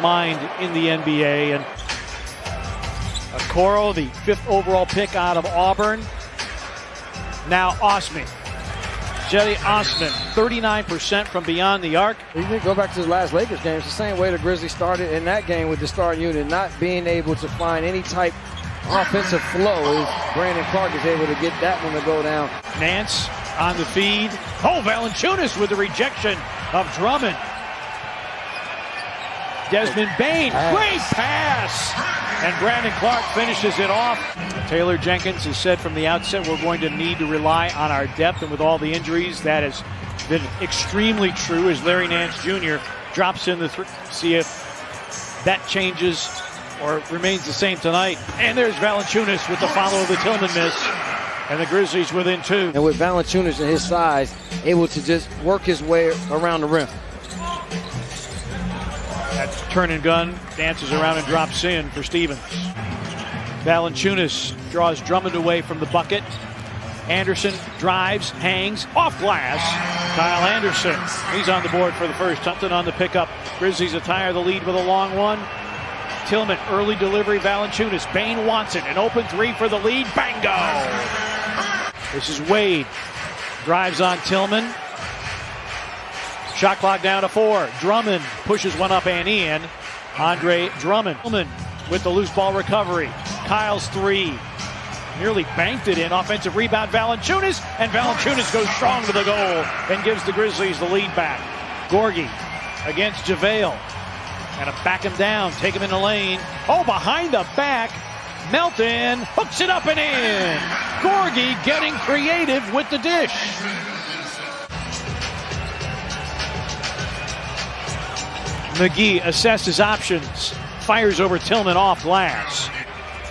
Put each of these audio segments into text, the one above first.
mind in the NBA. And Okoro, the 5th overall pick out of Auburn. Now Osman. Özeti Osman, 39% from beyond the arc. You can go back to the last Lakers game. It's the same way the Grizzlies started in that game with the starting unit, not being able to find any type of offensive flow. Brandon Clark is able to get that one to go down. Nance on the feed. Oh, Valanciunas with the rejection of Drummond. Desmond Bane, great pass! And Brandon Clark finishes it off. Taylor Jenkins has said from the outset we're going to need to rely on our depth, and with all the injuries, that has been extremely true as Larry Nance Jr. drops in the see if that changes or remains the same tonight. And there's Valanciunas with the follow of the Tillman miss, and the Grizzlies within 2. And with Valanciunas and his size, able to just work his way around the rim. That turn and gun dances around and drops in for Stevens. Valanciunas draws Drummond away from the bucket. Anderson drives, hangs, off glass. Kyle Anderson, he's on the board for the first. Something on the pickup. Grizzlies attire the lead with a long one. Tillman, early delivery, Valanciunas. Bane wants it, an open 3 for the lead. Bango! This is Wade. Drives on Tillman. Shot clock down to 4. Drummond pushes one up and in. Andre Drummond with the loose ball recovery. Kyle's 3. Nearly banked it in. Offensive rebound, Valanciunas. And Valanciunas goes strong to the goal and gives the Grizzlies the lead back. Gorgie against JaVale. And back him down. Take him in the lane. Oh, behind the back. Melton hooks it up and in. Gorgie getting creative with the dish. McGee assesses options, fires over Tillman off glass.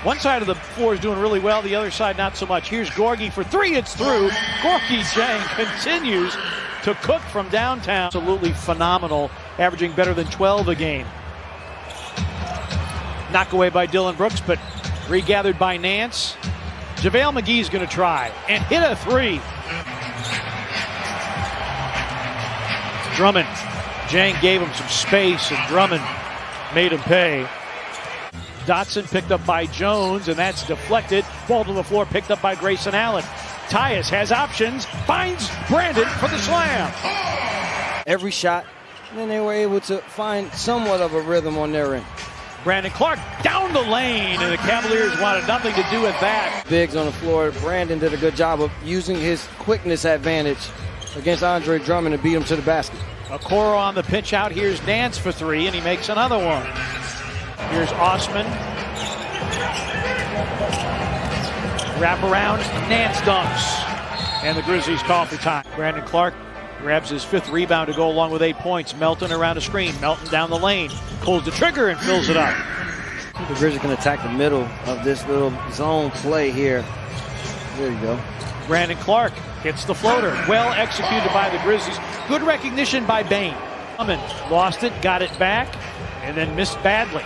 One side of the floor is doing really well, the other side not so much. Here's Gorgie for 3, it's through. Gorgie Jang continues to cook from downtown. Absolutely phenomenal, averaging better than 12 a game. Knock away by Dillon Brooks, but regathered by Nance. JaVale McGee's going to try and hit a 3. Drummond. Jang gave him some space, and Drummond made him pay. Dotson picked up by Jones, and that's deflected. Ball to the floor, picked up by Grayson Allen. Tyus has options, finds Brandon for the slam. Every shot, and then they were able to find somewhat of a rhythm on their end. Brandon Clark down the lane, and the Cavaliers wanted nothing to do with that. Bigs on the floor. Brandon did a good job of using his quickness advantage against Andre Drummond to beat him to the basket. Okoro on the pitch out. Here's Nance for 3, and he makes another one. Here's Osman. Wrap around, Nance dunks. And the Grizzlies call for time. Brandon Clark grabs his 5th rebound to go along with 8 points. Melton around a screen. Melton down the lane. Pulls the trigger and fills it up. The Grizzlies can attack the middle of this little zone play here. There you go. Brandon Clark hits the floater. Well executed by the Grizzlies. Good recognition by Bane. Lost it, got it back, and then missed badly.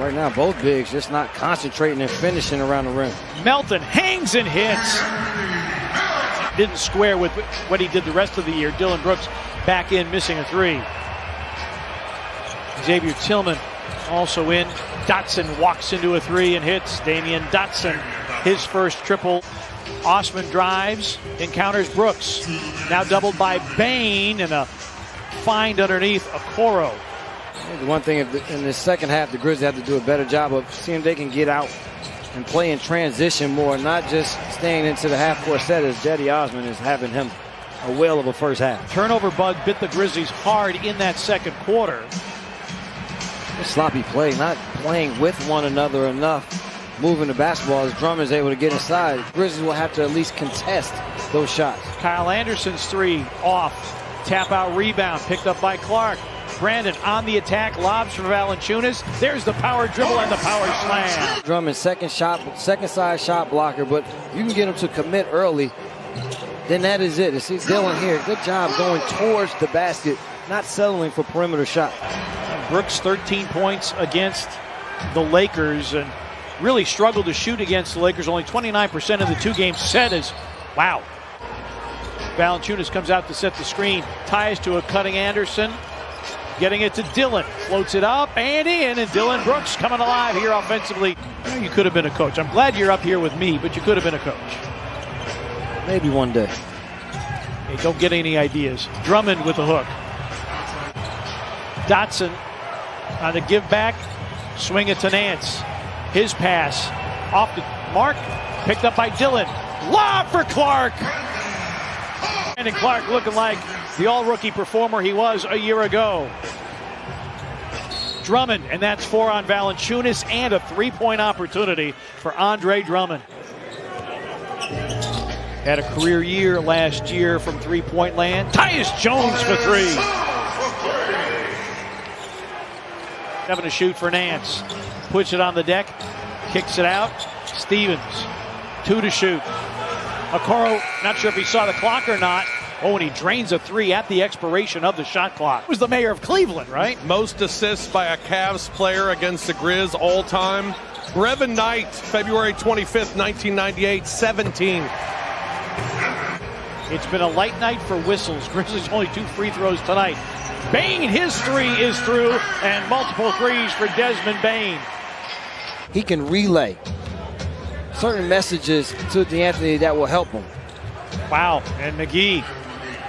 Right now, both bigs just not concentrating and finishing around the rim. Melton hangs and hits. Didn't square with what he did the rest of the year. Dillon Brooks back in, missing a 3. Xavier Tillman also in. Dotson walks into a 3 and hits. Damian Dotson, his first triple. Osman drives, encounters Brooks. Now doubled by Bane, and a find underneath Okoro. The one thing in the second half, the Grizzlies have to do a better job of seeing if they can get out and play in transition more, not just staying into the half-court set as Özeti Osman is having him a whale of a first half. Turnover bug bit the Grizzlies hard in that second quarter. Sloppy play, not playing with one another enough. Moving the basketball as Drummond is able to get inside. Grizzlies will have to at least contest those shots. Kyle Anderson's 3 off. Tap out rebound picked up by Clark. Brandon on the attack, lobs for Valanciunas. There's the power dribble and the power slam. Drummond second side shot blocker, but you can get him to commit early, then that is it. See Dillon here, good job going towards the basket, not settling for perimeter shot. Brooks 13 points against the Lakers and really struggled to shoot against the Lakers. Only 29% of the 2-game set is, wow. Valanciunas comes out to set the screen, ties to a cutting Anderson. getting it to Dylan. Floats it up and in, and Dylan Brooks coming alive here offensively. You could have been a coach. I'm glad you're up here with me, but you could have been a coach. Maybe one day. Hey, don't get any ideas. Drummond with the hook. Dotson on the give back. Swing it to Nance. His pass off the mark. Picked up by Dylan. Lob for Clark. And Clark looking like the all-rookie performer he was a year ago. Drummond, and that's 4 on Valanciunas, and a three-point opportunity for Andre Drummond. Had a career year last year from three-point land. Tyus Jones for 3. 7 to shoot for Nance. Puts it on the deck. Kicks it out. Stevens. 2 to shoot. Okoro, not sure if he saw the clock or not. Oh, and he drains a 3 at the expiration of the shot clock. He was the mayor of Cleveland, right? Most assists by a Cavs player against the Grizz all time. Brevin Knight, February 25th, 1998, 17. It's been a light night for whistles. Grizzlies only 2 free throws tonight. Bane, his 3 is through, and multiple threes for Desmond Bane. He can relay certain messages to DeAnthony that will help him. Wow, and McGee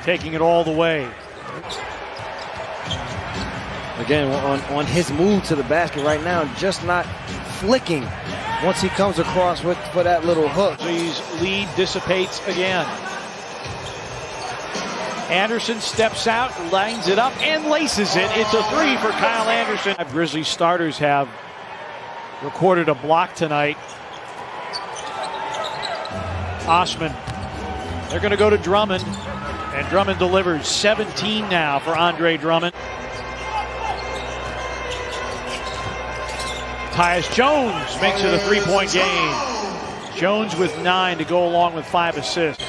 taking it all the way. Again, on his move to the basket right now, just not flicking once he comes across for that little hook. His lead dissipates again. Anderson steps out, lines it up, and laces it. It's a 3 for Kyle Anderson. Grizzlies starters have recorded a block tonight. Osman. They're going to go to Drummond, and Drummond delivers. 17 now for Andre Drummond. Tyus Jones makes it a 3-point game. Jones with 9 to go along with 5 assists.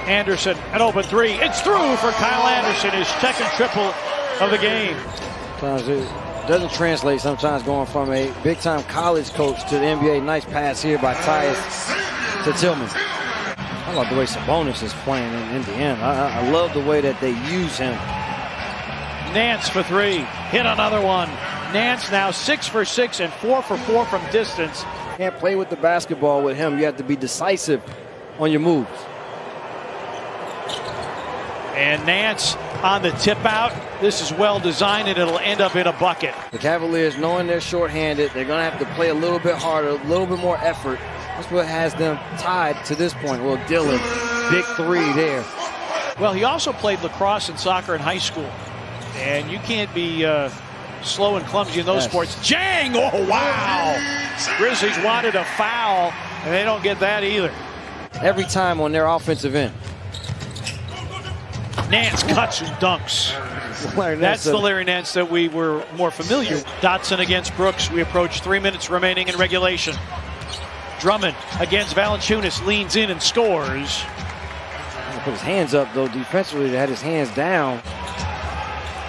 Anderson, an open 3. It's through for Kyle Anderson, his second triple of the game. Sometimes it doesn't translate sometimes going from a big-time college coach to the NBA. Nice pass here by Tyus to Tillman. I love the way Sabonis is playing in Indiana. I love the way that they use him. Nance for 3. Hit another one. Nance now 6 for 6 and 4 for 4 from distance. Can't play with the basketball with him. You have to be decisive on your moves. And Nance on the tip out. This is well designed, and it'll end up in a bucket. The Cavaliers, knowing they're shorthanded, they're going to have to play a little bit harder, a little bit more effort. That's what has them tied to this point. Well, Dylan, big 3 there. Well, he also played lacrosse and soccer in high school. And you can't be slow and clumsy in those sports. Jang! Oh, wow! Grizzlies wanted a foul, and they don't get that either. Every time on their offensive end. Nance cuts and dunks. That's the Larry Nance that we were more familiar with. Dotson against Brooks. We approach 3 minutes remaining in regulation. Drummond against Valanciunas, leans in and scores. Put his hands up, though, defensively. They had his hands down.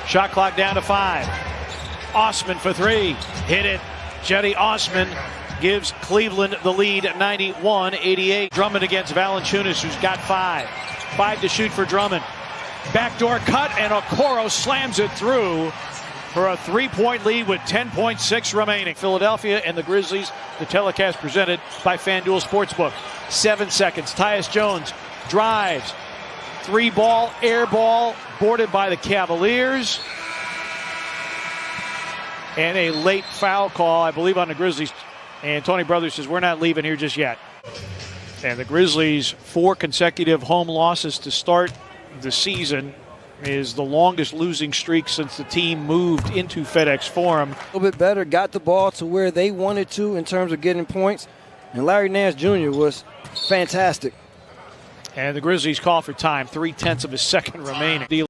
Shot clock down to 5. Osman for 3. Hit it. Jetty Osman gives Cleveland the lead at 91-88. Drummond against Valanciunas, who's got 5. 5 to shoot for Drummond. Backdoor cut, and Okoro slams it through for a 3-point lead with 10.6 remaining. Philadelphia and the Grizzlies, the telecast presented by FanDuel Sportsbook. 7 seconds. Tyus Jones drives. 3-ball, air ball, boarded by the Cavaliers. And a late foul call, I believe, on the Grizzlies. And Tony Brothers says, we're not leaving here just yet. And the Grizzlies, 4 consecutive home losses to start the season, is the longest losing streak since the team moved into FedEx Forum. A little bit better, got the ball to where they wanted to in terms of getting points. And Larry Nance Jr. was fantastic. And the Grizzlies call for time, 3/10 of a second remaining.